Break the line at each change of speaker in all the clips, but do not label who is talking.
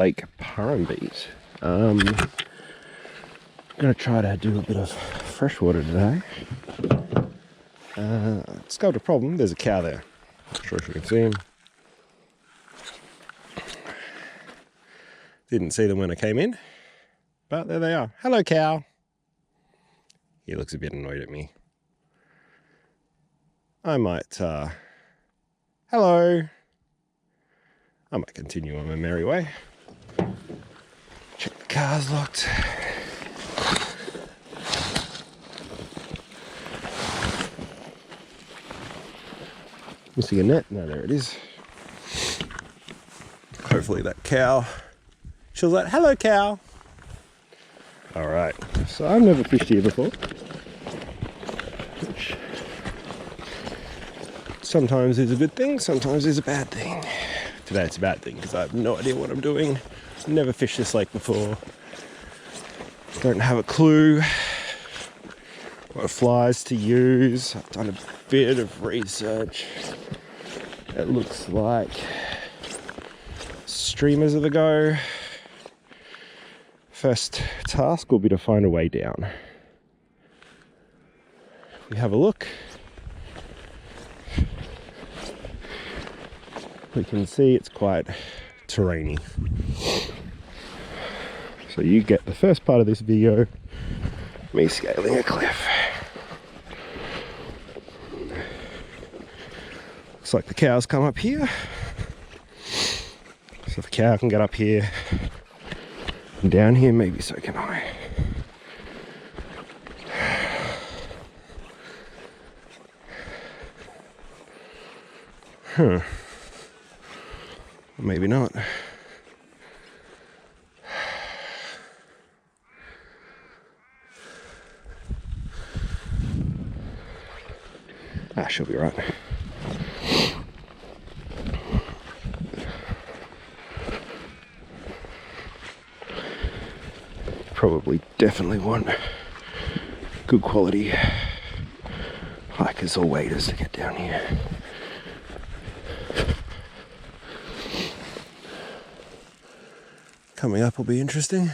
Lake Purrumbete. I'm going to try to do a bit of freshwater today. Discovered a problem. There's a cow there. Not sure if you can see him. Didn't see them when I came in, but there they are. Hello, cow. He looks a bit annoyed at me. I might, hello. I might continue on my merry way. Check the car's locked. Missing a net? No, there it is. Hopefully that cow chills out. Hello, cow. All right, so I've never fished here before, which sometimes is a good thing, sometimes is a bad thing. Today it's a bad thing because I have no idea what I'm doing. Never fished this lake before. Don't have a clue what flies to use. I've done a bit of research. It looks like streamers are the go. First task will be to find a way down. If we have a look, we can see it's quite terrainy. So you get the first part of this video, me scaling a cliff. Looks like the cows come up here. So if the cow can get up here and down here, maybe so can I. Huh. Maybe not. Ah, she'll be right. Probably definitely want good quality hikers or waders to get down here. Coming up will be interesting.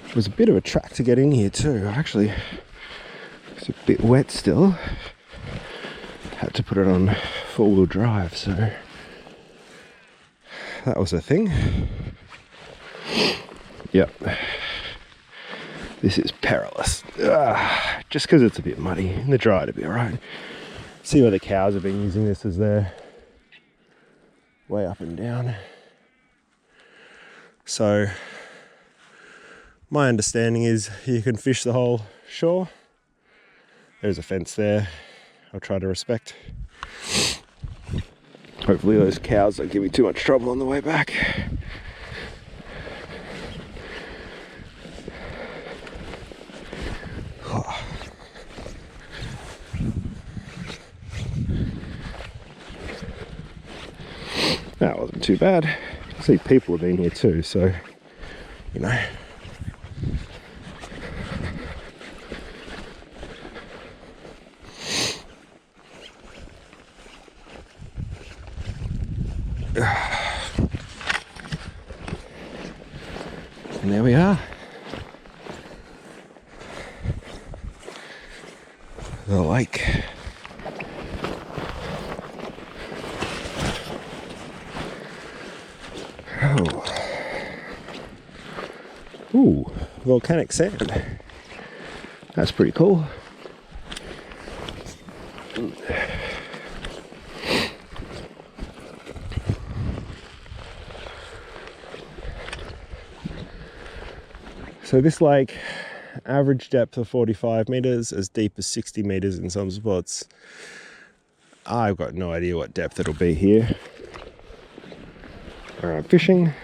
It was a bit of a track to get in here too. Actually, it's a bit wet still. Had to put it on 4-wheel drive, so that was a thing. Yep. This is perilous. Just because it's a bit muddy. In the dry it'll be alright. See where the cows have been using this as their way up and down. So my understanding is you can fish the whole shore. There's a fence there. I'll try to respect. Hopefully those cows don't give me too much trouble on the way back. That wasn't too bad. I see people have been here too, so, you know. And there we are. The lake. Oh. Ooh, volcanic sand. That's pretty cool. So this lake, average depth of 45 meters, as deep as 60 meters in some spots. I've got no idea what depth it'll be here. Where I'm fishing.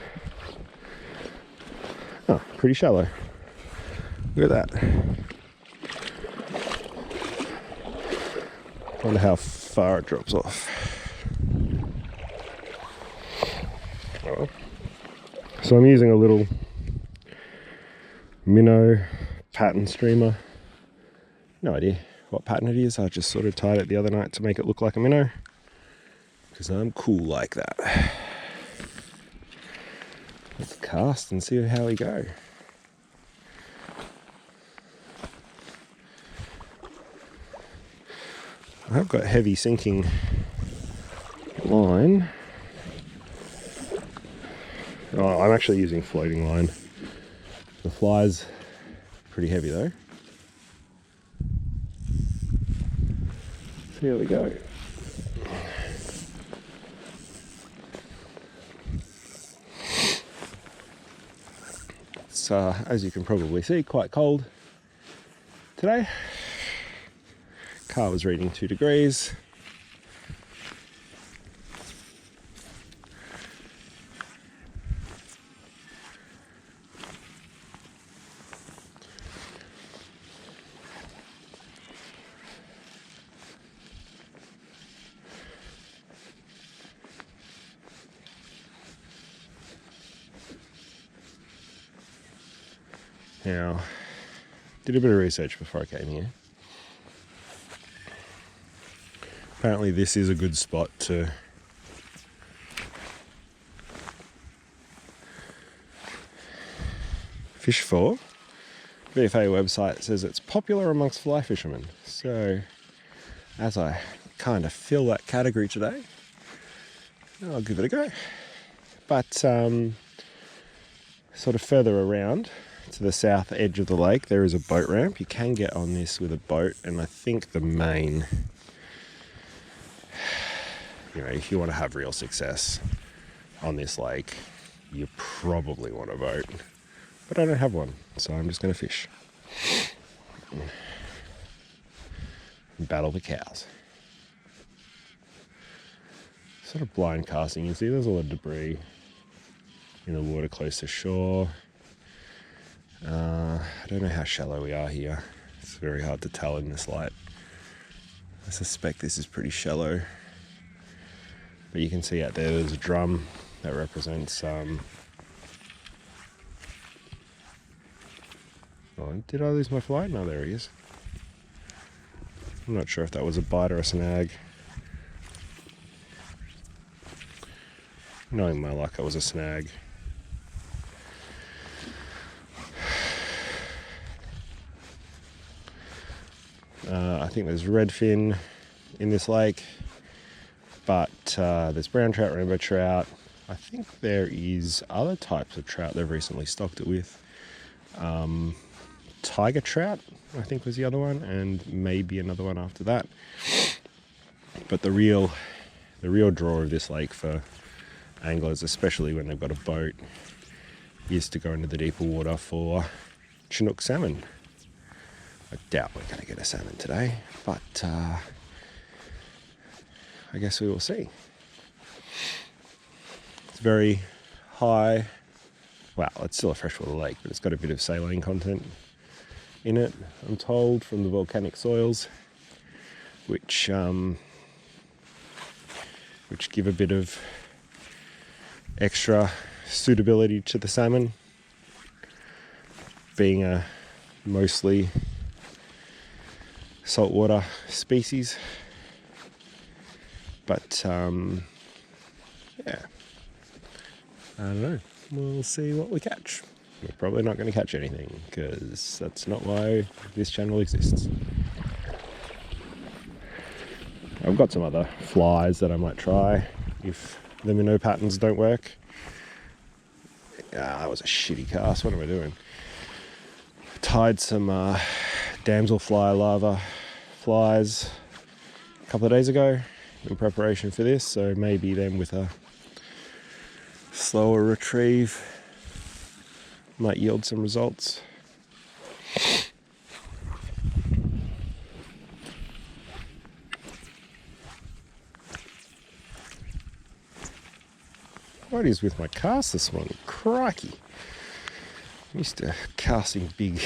Oh, pretty shallow. Look at that. Wonder how far it drops off. Oh. So I'm using a little minnow pattern streamer. No idea what pattern it is. I just sort of tied it the other night to make it look like a minnow. because I'm cool like that. Let's cast and see how we go. I've got heavy sinking line. Oh, I'm actually using floating line. The fly's pretty heavy though. So here we go. It's, as you can probably see, quite cold today. Car was reading 2 degrees. Now, did a bit of research before I came here. Apparently this is a good spot to fish for. VFA website says it's popular amongst fly fishermen. So, as I kind of fill that category today, I'll give it a go. But sort of further around to the south edge of the lake, there is a boat ramp. You can get on this with a boat, and I think the main, if you want to have real success on this lake, you probably want a boat. But I don't have one, so I'm just going to fish. Battle the cows. Sort of blind casting. You see there's a lot of debris in the water close to shore. I don't know how shallow we are here. It's very hard to tell in this light. I suspect this is pretty shallow. But you can see out there's a drum that represents oh, did I lose my fly? No, there he is. I'm not sure if that was a bite or a snag. Knowing my luck, it was a snag. I think there's redfin in this lake, but there's brown trout, rainbow trout. I think there is other types of trout they've recently stocked it with. Tiger trout, I think, was the other one, and maybe another one after that. But the real draw of this lake for anglers, especially when they've got a boat, is to go into the deeper water for Chinook salmon. I doubt we're going to get a salmon today, but I guess we will see. It's very high. Well, it's still a freshwater lake, but it's got a bit of saline content in it, I'm told, from the volcanic soils, which give a bit of extra suitability to the salmon, being a mostly saltwater species. But yeah, I don't know. We'll see what we catch. We're probably not going to catch anything, because that's not why this channel exists. I've got some other flies that I might try if the minnow patterns don't work. That was a shitty cast. What am I doing? Tied some damselfly larva flies a couple of days ago in preparation for this, so maybe then with a slower retrieve might yield some results. What is with my cast this morning? Crikey. I'm used to casting big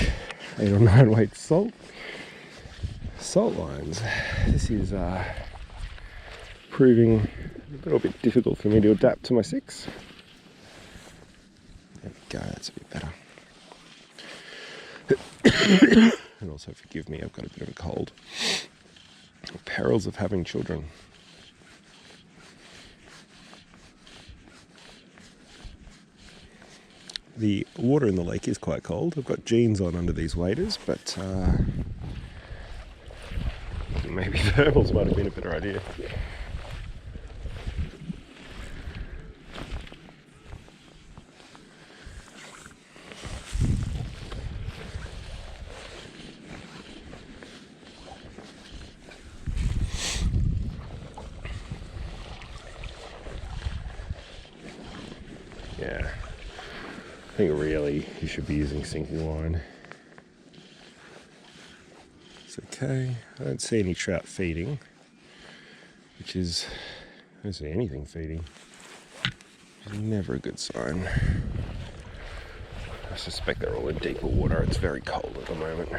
8 or 9 weight salt lines. This is proving a little bit difficult for me to adapt to my 6. There we go, that's a bit better. And also forgive me, I've got a bit of a cold. Perils of having children. The water in the lake is quite cold. I've got jeans on under these waders, but maybe thermals might have been a better idea. Yeah, I think really you should be using sinking line. It's okay. I don't see any trout feeding, which is, I don't see anything feeding. It's never a good sign. I suspect they're all in deeper water. It's very cold at the moment.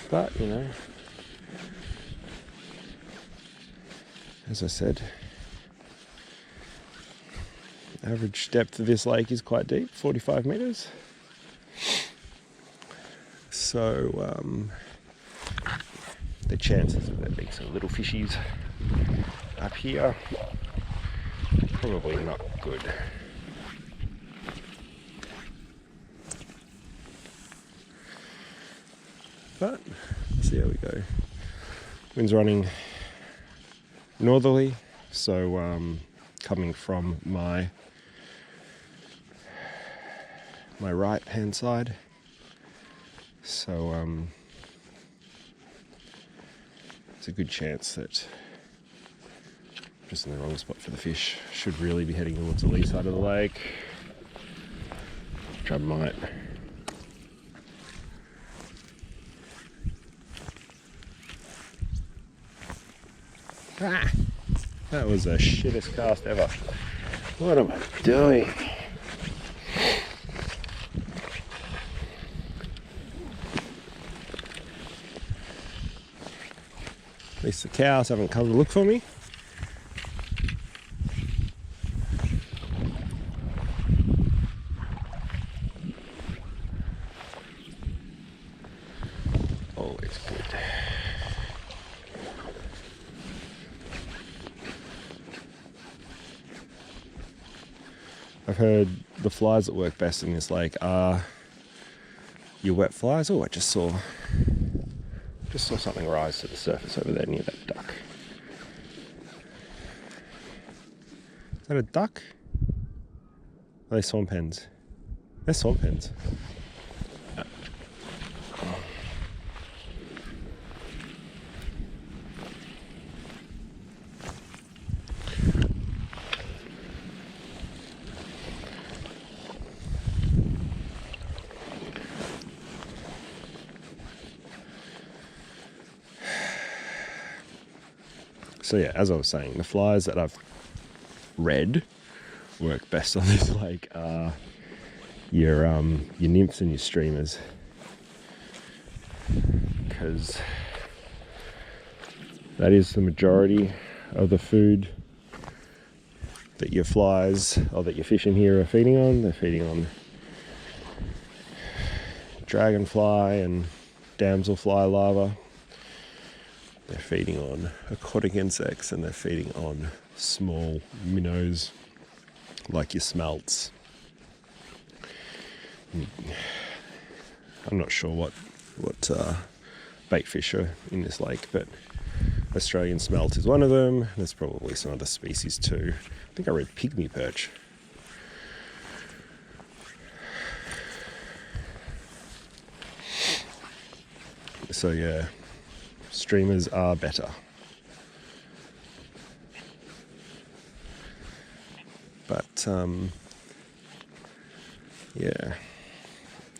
But, you know, as I said, average depth of this lake is quite deep, 45 metres. So the chances of there being some little fishies up here, probably not good. But let's see how we go. Wind's running northerly, so coming from my right hand side. So it's a good chance that I'm just in the wrong spot for the fish. Should really be heading towards the lee side of the lake, which I might. Ah, that was the shittest cast ever. What am I doing? At least the cows haven't come to look for me. Always good. I've heard the flies that work best in this lake are your wet flies. Oh, I just saw something rise to the surface over there near that duck. Is that a duck? Are they swamp hens? They're swamp hens. So yeah, as I was saying, the flies that I've read work best on this lake are your nymphs and your streamers, because that is the majority of the food that your flies or that your fish in here are feeding on. They're feeding on dragonfly and damselfly larvae. They're feeding on aquatic insects, and they're feeding on small minnows like your smelts. I'm not sure what bait fish are in this lake, but Australian smelt is one of them. There's probably some other species too. I think I read pygmy perch. So yeah, streamers are better. But yeah,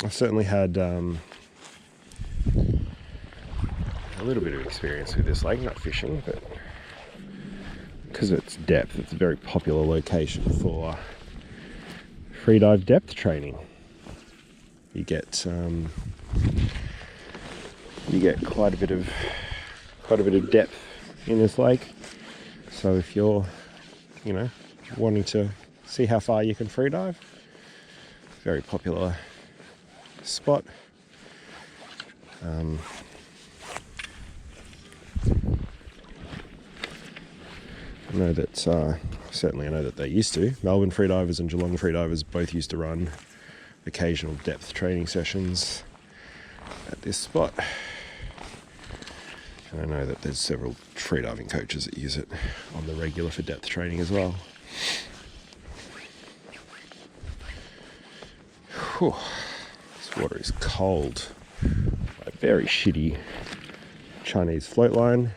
I've certainly had a little bit of experience with this lake, not fishing, but because of its depth, it's a very popular location for freedive depth training. You get quite a bit of depth in this lake. So if you're, wanting to see how far you can freedive, very popular spot. I know that, certainly I know that they used to. Melbourne freedivers and Geelong freedivers both used to run occasional depth training sessions at this spot. And I know that there's several freediving coaches that use it on the regular for depth training as well. Whew. This water is cold. A very shitty Chinese floating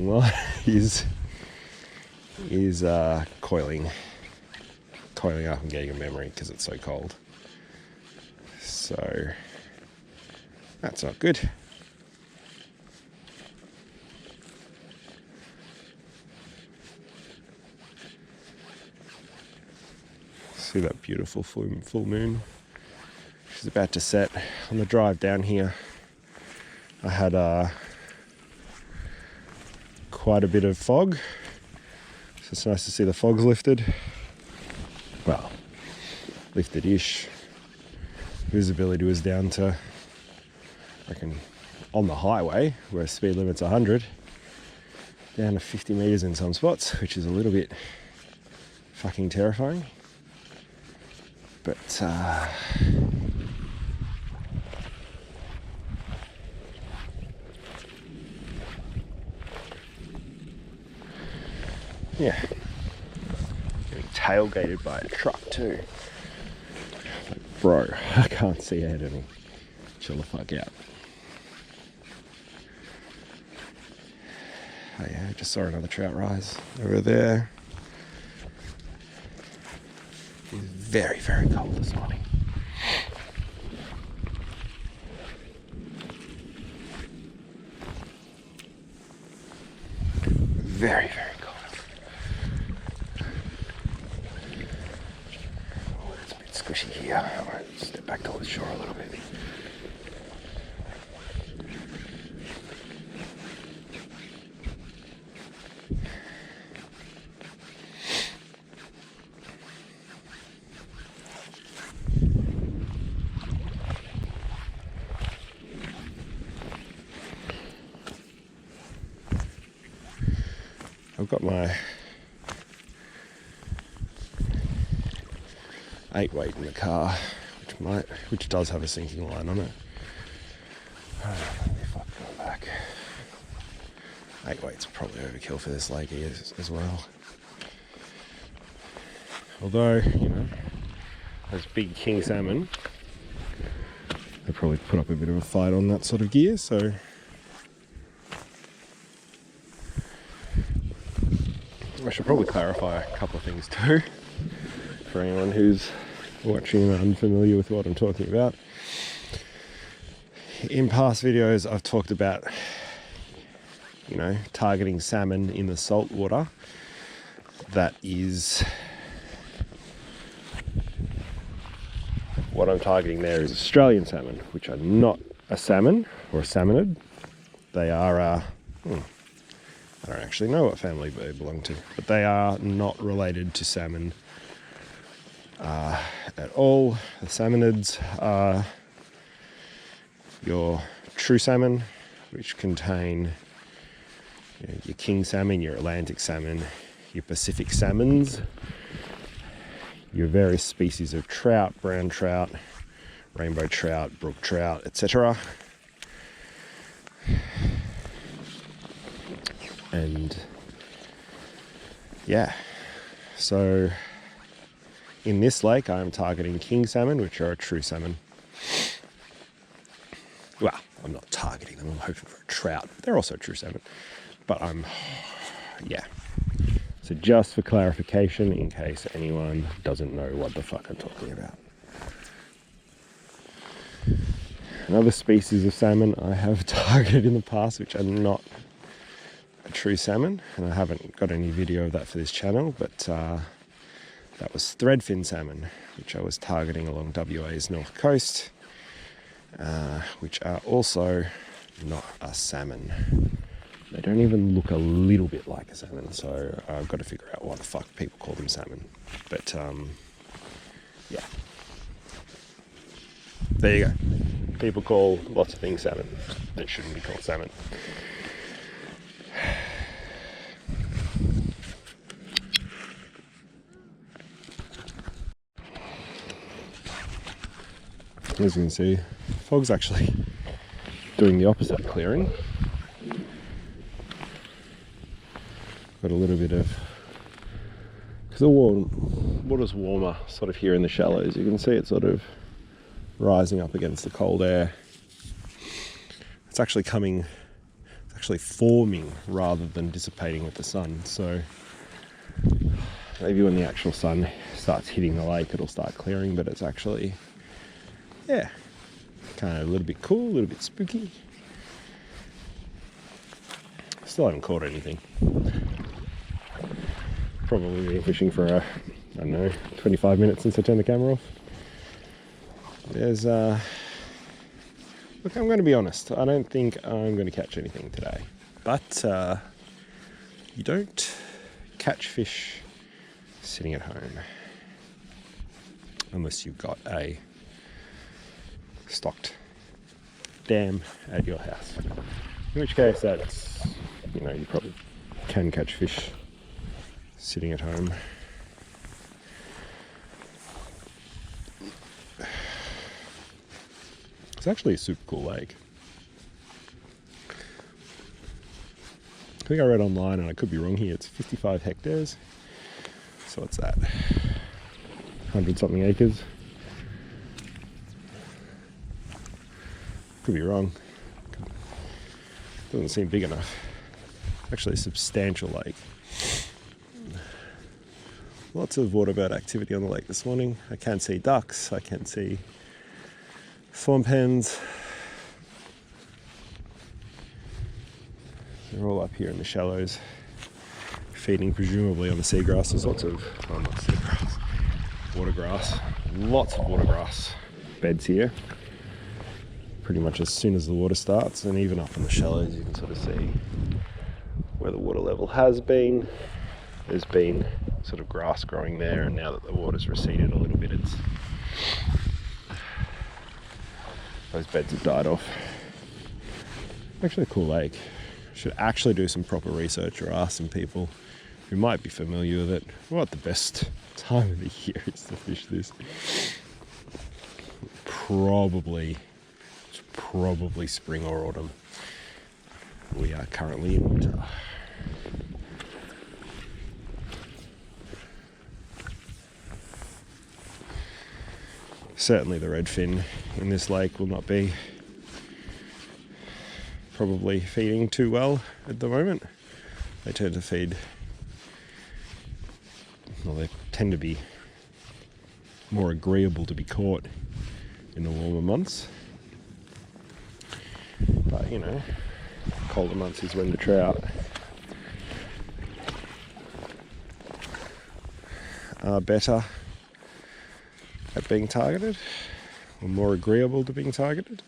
line is coiling up and getting a memory because it's so cold. So that's not good. See that beautiful full moon? She's about to set. On the drive down here, I had quite a bit of fog, so it's nice to see the fog's lifted. Well, lifted-ish. Visibility was down to, I reckon, on the highway where speed limit's 100, down to 50 meters in some spots, which is a little bit fucking terrifying. But yeah, getting tailgated by a truck too. Like, bro, I can't see ahead of me. Chill the fuck out. Oh yeah, I just saw another trout rise over there. It's very, very cold this morning. Very, very cold. Oh, it's a bit squishy here. I might step back towards shore a little bit. I've got my 8-weight in the car, which does have a sinking line on it. Let me fuck go back. 8-weight's probably overkill for this lake as well. Although, you know, those big king salmon, they probably put up a bit of a fight on that sort of gear, so I should probably clarify a couple of things too, for anyone who's watching and unfamiliar with what I'm talking about. In past videos, I've talked about, you know, targeting salmon in the salt water. That is, what I'm targeting there is Australian salmon, which are not a salmon or a salmonid. They are I don't actually know what family they belong to, but they are not related to salmon at all. The salmonids are your true salmon, which contain, you know, your king salmon, your Atlantic salmon, your Pacific salmons, your various species of trout, brown trout, rainbow trout, brook trout, etc. And yeah, so in this lake I'm targeting king salmon, which are a true salmon. Well, I'm not targeting them, I'm hoping for a trout. They're also true salmon, but yeah. So just for clarification, in case anyone doesn't know what the fuck I'm talking about. Another species of salmon I have targeted in the past, which are not a true salmon, and I haven't got any video of that for this channel, but that was threadfin salmon, which I was targeting along WA's north coast, which are also not a salmon. They don't even look a little bit like a salmon, so I've got to figure out why the fuck people call them salmon. But yeah, there you go. People call lots of things salmon that shouldn't be called salmon. As you can see, fog's actually doing the opposite clearing. Got a little bit of, because the water's warmer sort of here in the shallows, you can see it sort of rising up against the cold air. It's actually forming rather than dissipating with the sun. So maybe when the actual sun starts hitting the lake, it'll start clearing, but it's actually, yeah, kind of a little bit cool, a little bit spooky. Still haven't caught anything. Probably been fishing for I don't know, 25 minutes since I turned the camera off. There's look, I'm going to be honest, I don't think I'm going to catch anything today, but you don't catch fish sitting at home unless you've got a stocked dam at your house, in which case that's, you know, you probably can catch fish sitting at home. It's actually a super cool lake. I think I read online, and I could be wrong here, it's 55 hectares. So what's that? 100 something acres. Could be wrong. Doesn't seem big enough. Actually a substantial lake. Lots of waterbird activity on the lake this morning. I can see ducks, I can see swamp hens. They're all up here in the shallows, feeding presumably on the seagrass. There's lots of, oh, not seagrass, watergrass. Lots of watergrass beds here. Pretty much as soon as the water starts, and even up in the shallows you can sort of see where the water level has been. There's been sort of grass growing there, and now that the water's receded a little bit, those beds have died off. Actually a cool lake. Should actually do some proper research or ask some people who might be familiar with it what the best time of the year is to fish this. Probably spring or autumn. We are currently in winter. Certainly the redfin in this lake will not be probably feeding too well at the moment. They tend to feed, well, they tend to be more agreeable to be caught in the warmer months. But you know, colder months is when the trout are better at being targeted, or more agreeable to being targeted.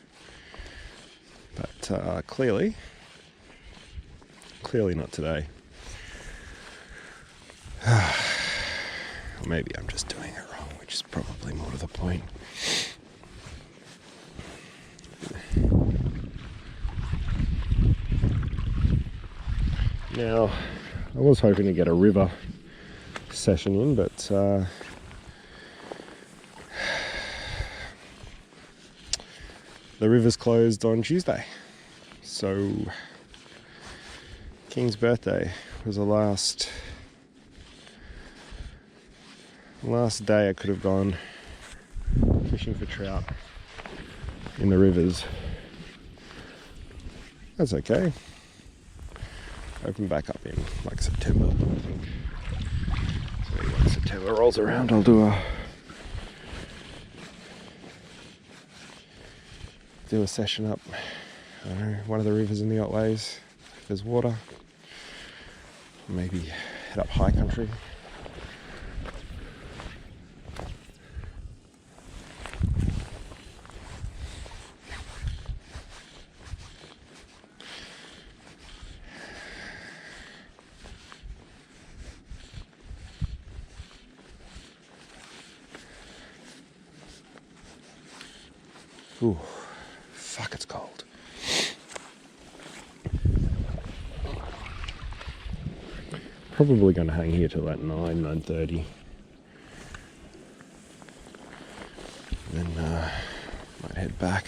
But clearly not today. Maybe I'm just doing it wrong, which is probably more to the point. Now, I was hoping to get a river session in, but the river's closed on Tuesday. So King's birthday was the last day I could have gone fishing for trout in the rivers. That's okay. Open back up in like September, I think. So when September rolls around, I'll do a session up, I don't know, one of the rivers in the Otways. If there's water, maybe head up high country. Ooh, fuck, it's cold. Probably going to hang here till about 9:30. Then might back.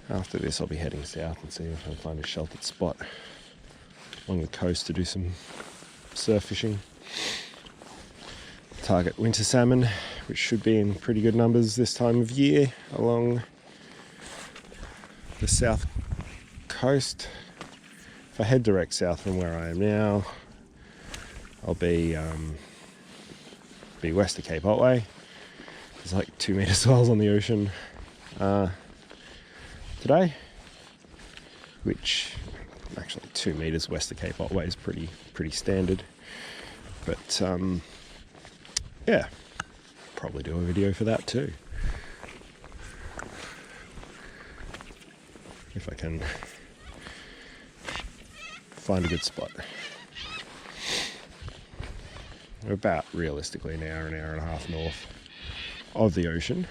After this I'll be heading south and see if I can find a sheltered spot along the coast to do some surf fishing. Target winter salmon, which should be in pretty good numbers this time of year along the south coast. If I head direct south from where I am now, I'll be west of Cape Otway. There's like 2 metre swells on the ocean today, which actually 2 metres west of Cape Otway is pretty standard. But yeah, probably do a video for that too, if I can find a good spot. We're about realistically an hour and a half north of the ocean,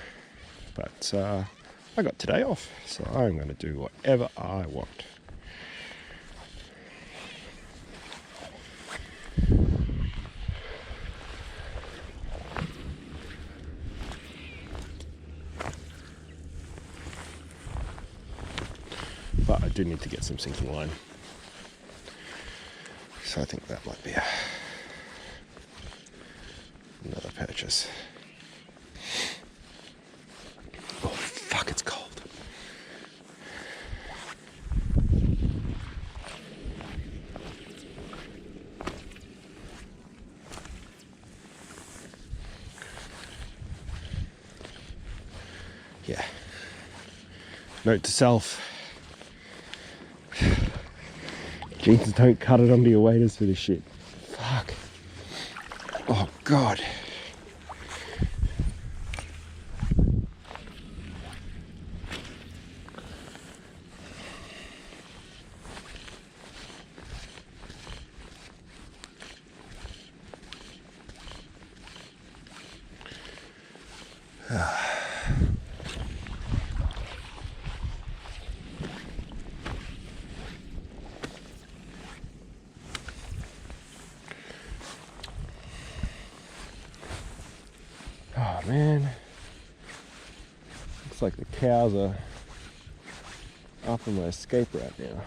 but I got today off, so I'm going to do whatever I want. But I do need to get some sinking line, so I think that might be another purchase. Oh fuck, it's cold. Yeah. Note to self. Jesus, don't cut it onto your waders for this shit. Fuck. Oh God. Oh man, looks like the cows are up on my escape route now.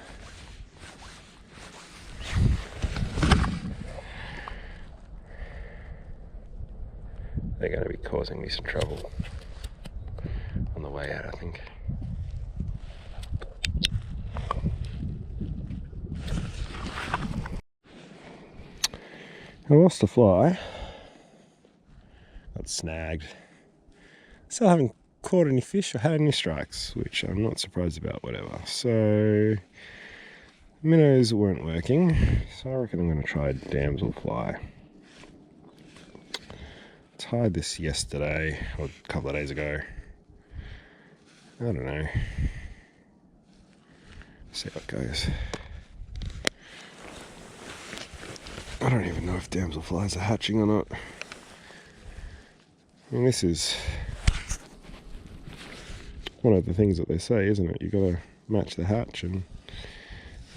They're going to be causing me some trouble on the way out, I think. I lost a fly. Got snagged. Still haven't caught any fish or had any strikes, which I'm not surprised about, whatever. So, minnows weren't working, so I reckon I'm going to try damselfly. Tied this yesterday, or a couple of days ago. I don't know. See how it goes. I don't even know if damselflies are hatching or not. I mean, this is one of the things that they say, isn't it? You gotta match the hatch, and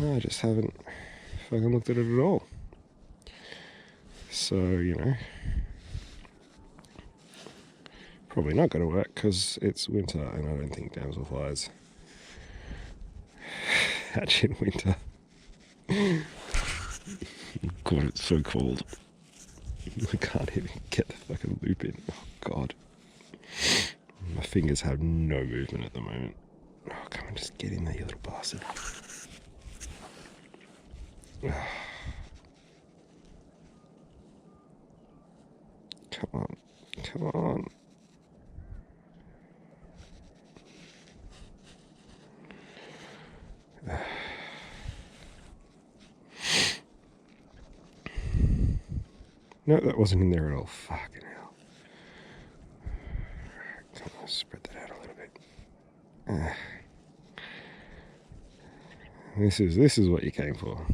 I just haven't fucking looked at it at all. So, you know, probably not gonna work because it's winter and I don't think damselflies hatch in winter. God, it's so cold. I can't even get the fucking loop in. Oh God. My fingers have no movement at the moment. Oh, come on, just get in there, you little bastard. Come on, come on. No, that wasn't in there at all. Fucking hell. Come on, spread that out a little bit. This is what you came for.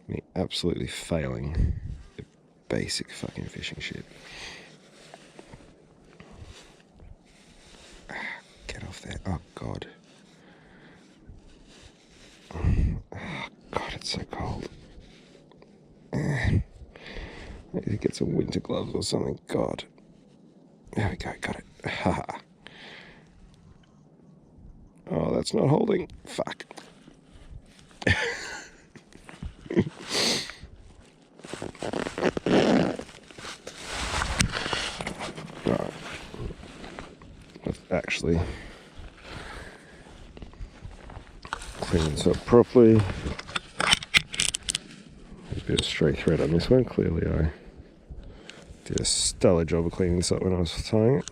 Me absolutely failing the basic fucking fishing shit. Get off there. Oh God. Oh God, it's so cold. I need to get some winter gloves or something. God. There we go, got it. Haha. Oh, that's not holding. Fuck. Right. Let's actually clean this up properly. A bit of stray thread on this one. Clearly I did a stellar job of cleaning this up when I was tying it.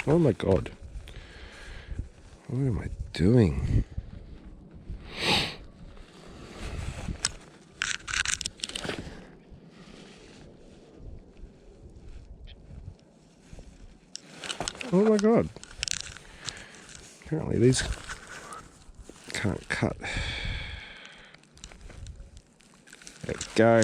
Oh my god. What am I doing? Oh my god. Apparently these can't cut. There we go.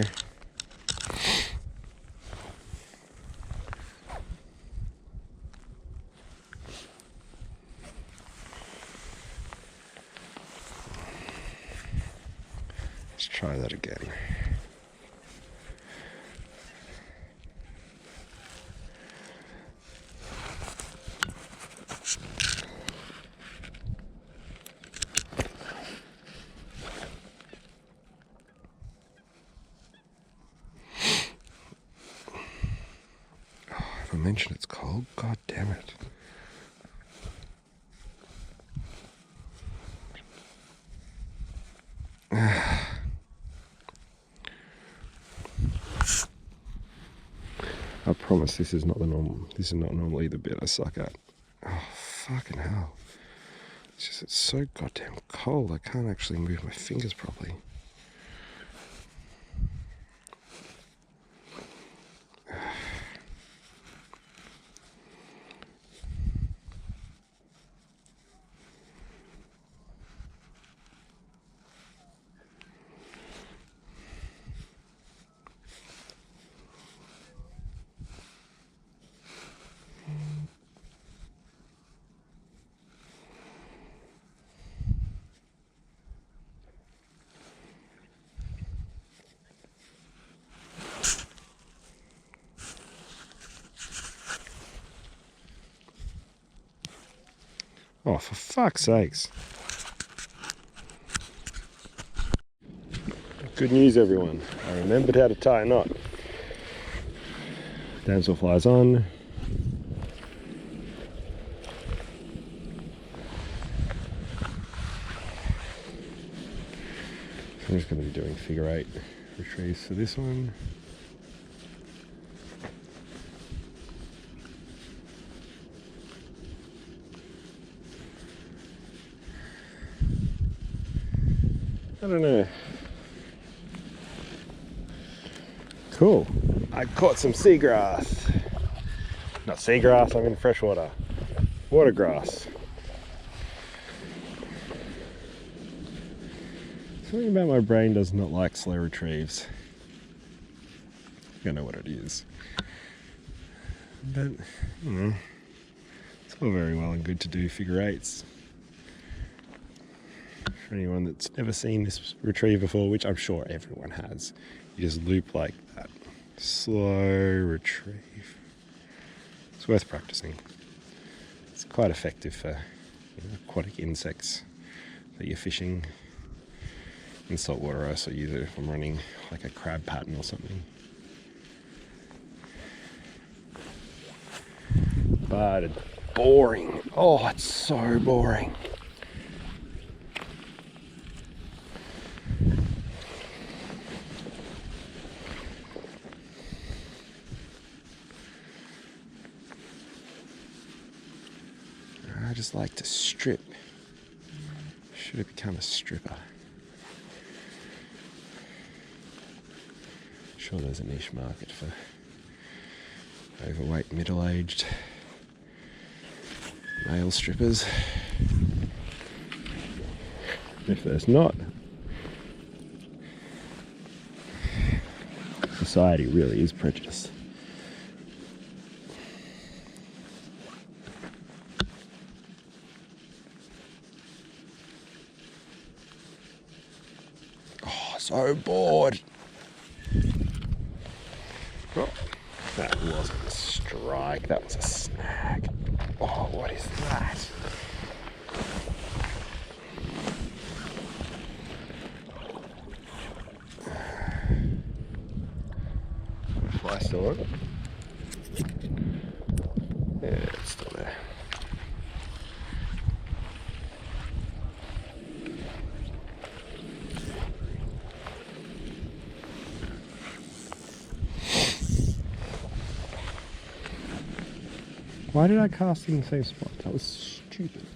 Let's try that again. I mentioned it's cold. God damn it. I promise this is not the normal. This is not normally the bit I suck at. Oh fucking hell! It's so goddamn cold. I can't actually move my fingers properly. Oh, for fuck's sakes. Good news, everyone. I remembered how to tie a knot. Damsel flies on. So I'm just going to be doing figure 8 retrieves for this one. I don't know. Cool. I caught some seagrass. Not seagrass, I'm in freshwater. Watergrass. Something about my brain does not like slow retrieves. I don't know what it is. But, you know, it's all very well and good to do figure 8s. For anyone that's never seen this retrieve before, which I'm sure everyone has, you just loop like that. Slow retrieve. It's worth practicing. It's quite effective for aquatic insects that you're fishing. In saltwater, I also use it if I'm running like a crab pattern or something. But it's boring. Oh, it's so boring. I just like to strip. Should have become a stripper. Sure there's a niche market for overweight, middle-aged male strippers. If there's not, society really is prejudiced. so bored. Oh, that wasn't a strike, that was a snag. Oh, what is that? Fly still on? Yeah, it's still there. Why did I cast in the same spot? That was stupid.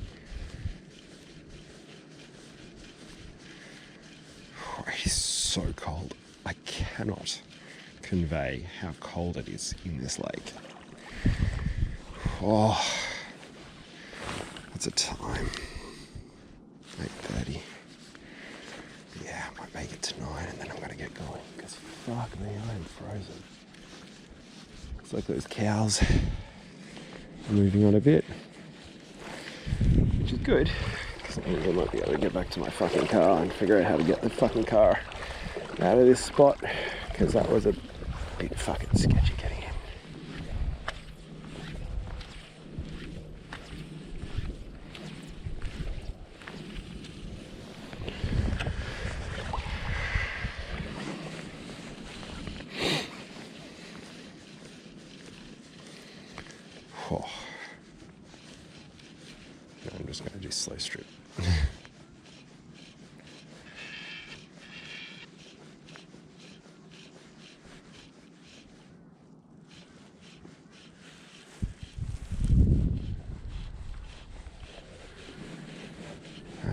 Oh, it is so cold. I cannot convey how cold it is in this lake. Oh, what's the time? 8:30. Yeah, I might make it to 9 and then I'm gonna get going because fuck me, I am frozen. Looks like those cows are moving on a bit, which is good because I think I might be able to get back to my fucking car and figure out how to get the fucking car out of this spot because that was a bit fucking sketchy getting in. Oh. No, I'm just going to do slow strip. I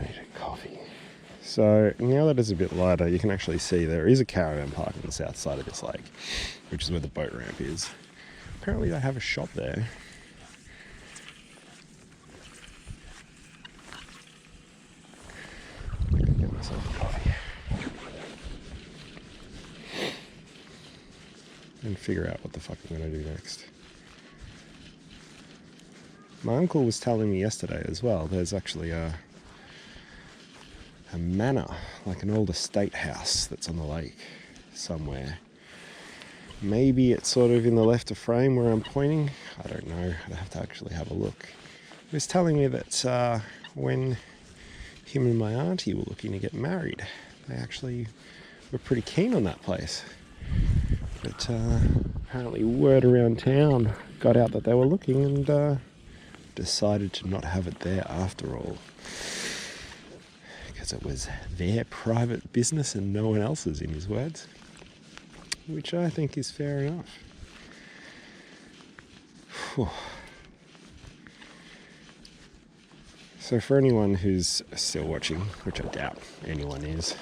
need a coffee. So now that it's a bit lighter, you can actually see there is a caravan park on the south side of this lake, which is where the boat ramp is. Apparently they have a shop there. Get myself a coffee and figure out what the fuck I'm going to do next. My uncle was telling me yesterday as well, there's actually a manor, like an old estate house that's on the lake somewhere. Maybe it's sort of in the left of frame where I'm pointing. I don't know, I'd have to actually have a look. He was telling me that when him and my auntie were looking to get married, they actually were pretty keen on that place. But apparently word around town got out that they were looking and decided to not have it there after all. Because it was their private business and no one else's, in his words. Which I think is fair enough. Whew. So for anyone who's still watching, which I doubt anyone is,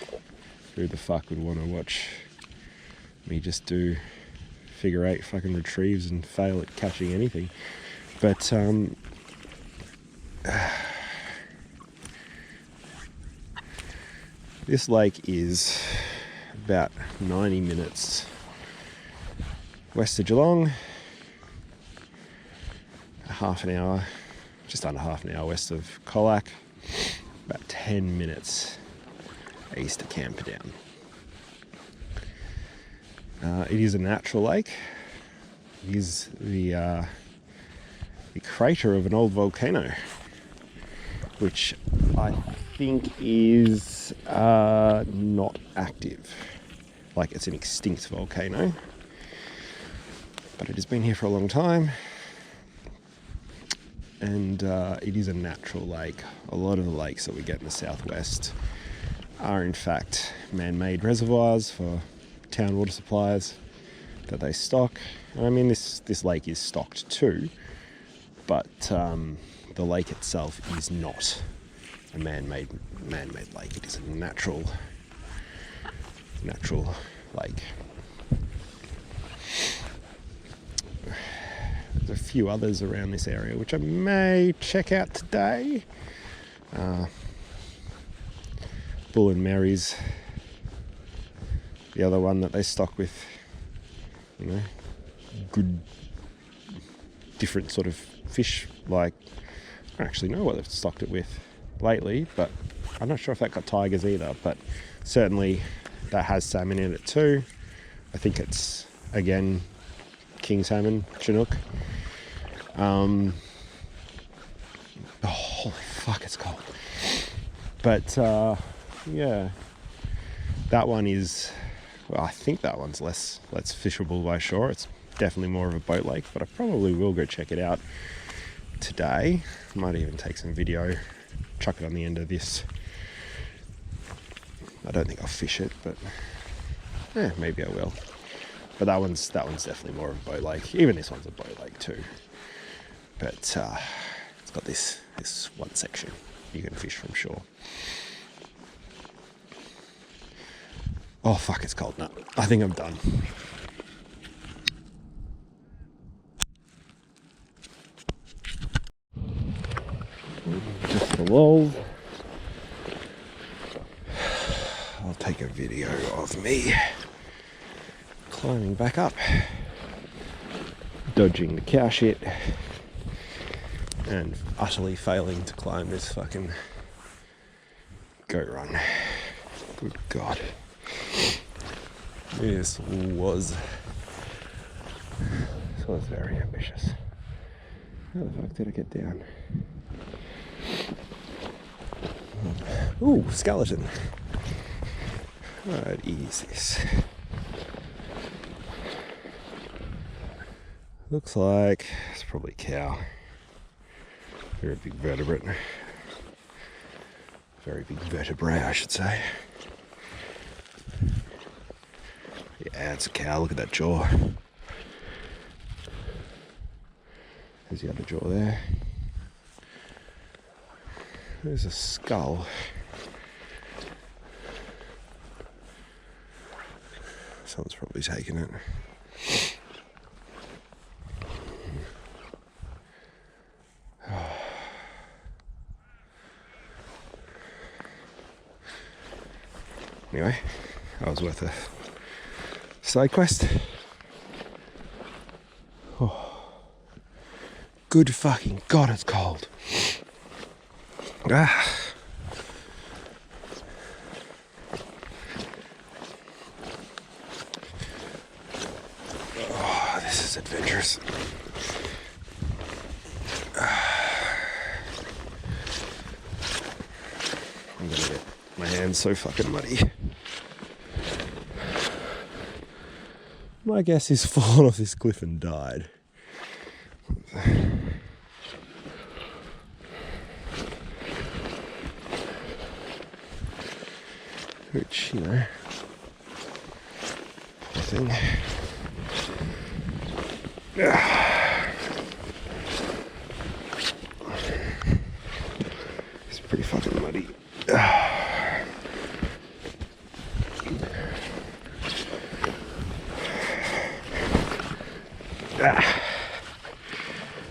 who the fuck would want to watch me just do figure eight fucking retrieves and fail at catching anything? But this lake is about 90 minutes west of Geelong, half an hour, just under half an hour west of Colac, about 10 minutes east of Camperdown. It is a natural lake. It is the crater of an old volcano, which I think is not active. Like, it's an extinct volcano, but it has been here for a long time, and it is a natural lake. A lot of the lakes that we get in the southwest are in fact man-made reservoirs for town water supplies that they stock. And I mean, this lake is stocked too, but the lake itself is not a man-made lake. It is a natural lake. There's a few others around this area which I may check out today. Bull and Mary's the other one that they stock with, you know, good different sort of fish. Like, I don't actually know what they've stocked it with lately, but I'm not sure if that got tigers either, but certainly that has salmon in it too. I think it's, again, king salmon, Chinook. Oh, holy fuck, it's cold. But yeah, that one is, well, I think that one's less fishable by shore. It's definitely more of a boat lake, but I probably will go check it out today. Might even take some video, chuck it on the end of this. I don't think I'll fish it, but yeah, maybe I will. But that one's definitely more of a boat lake. Even this one's a boat lake too. But it's got this one section you can fish from shore. Oh fuck, it's cold now. I think I'm done. Just for lol, I'll take a video of me climbing back up, dodging the cow shit, and utterly failing to climb this fucking goat run. Good God. This was very ambitious. How the fuck did I get down? Ooh, skeleton. What is this? Looks like it's probably a cow. Very big vertebrate. Very big vertebrae, I should say. Yeah, it's a cow. Look at that jaw. There's the other jaw there. There's a skull. Someone's probably taken it. Anyway, that was worth a side quest. Oh, good fucking God, it's cold. Ah. Oh, this is adventurous. I'm gonna get my hands so fucking muddy. My guess is fallen off this cliff and died. Which, you know, poor thing. It's pretty fucking muddy.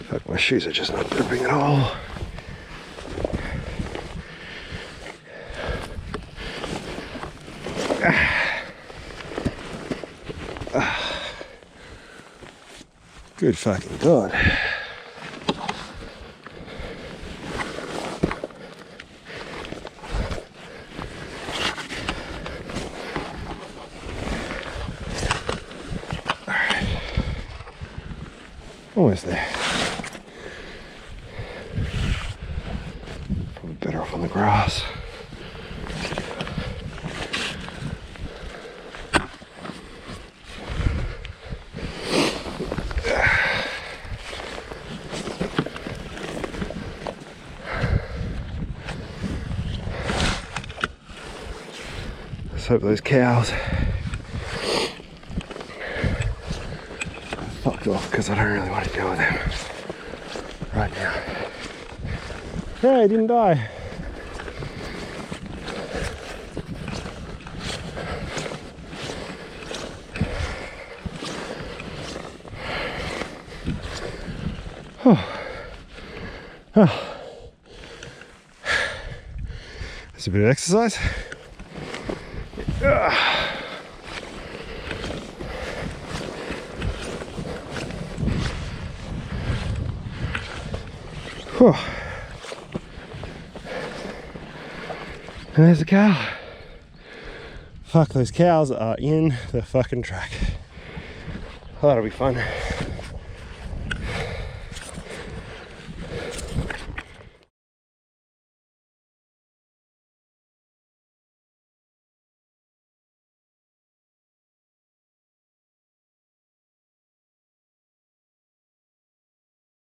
Fuck, my shoes are just not gripping at all. Good fucking God. Alright. Almost there. Probably better off on the grass. Hope those cows fucked off because I don't really want to deal with them right now. Hey, I didn't die. Oh. That's a bit of exercise. Whew. And there's a cow. Fuck, those cows are in the fucking track. Oh, that'll be fun.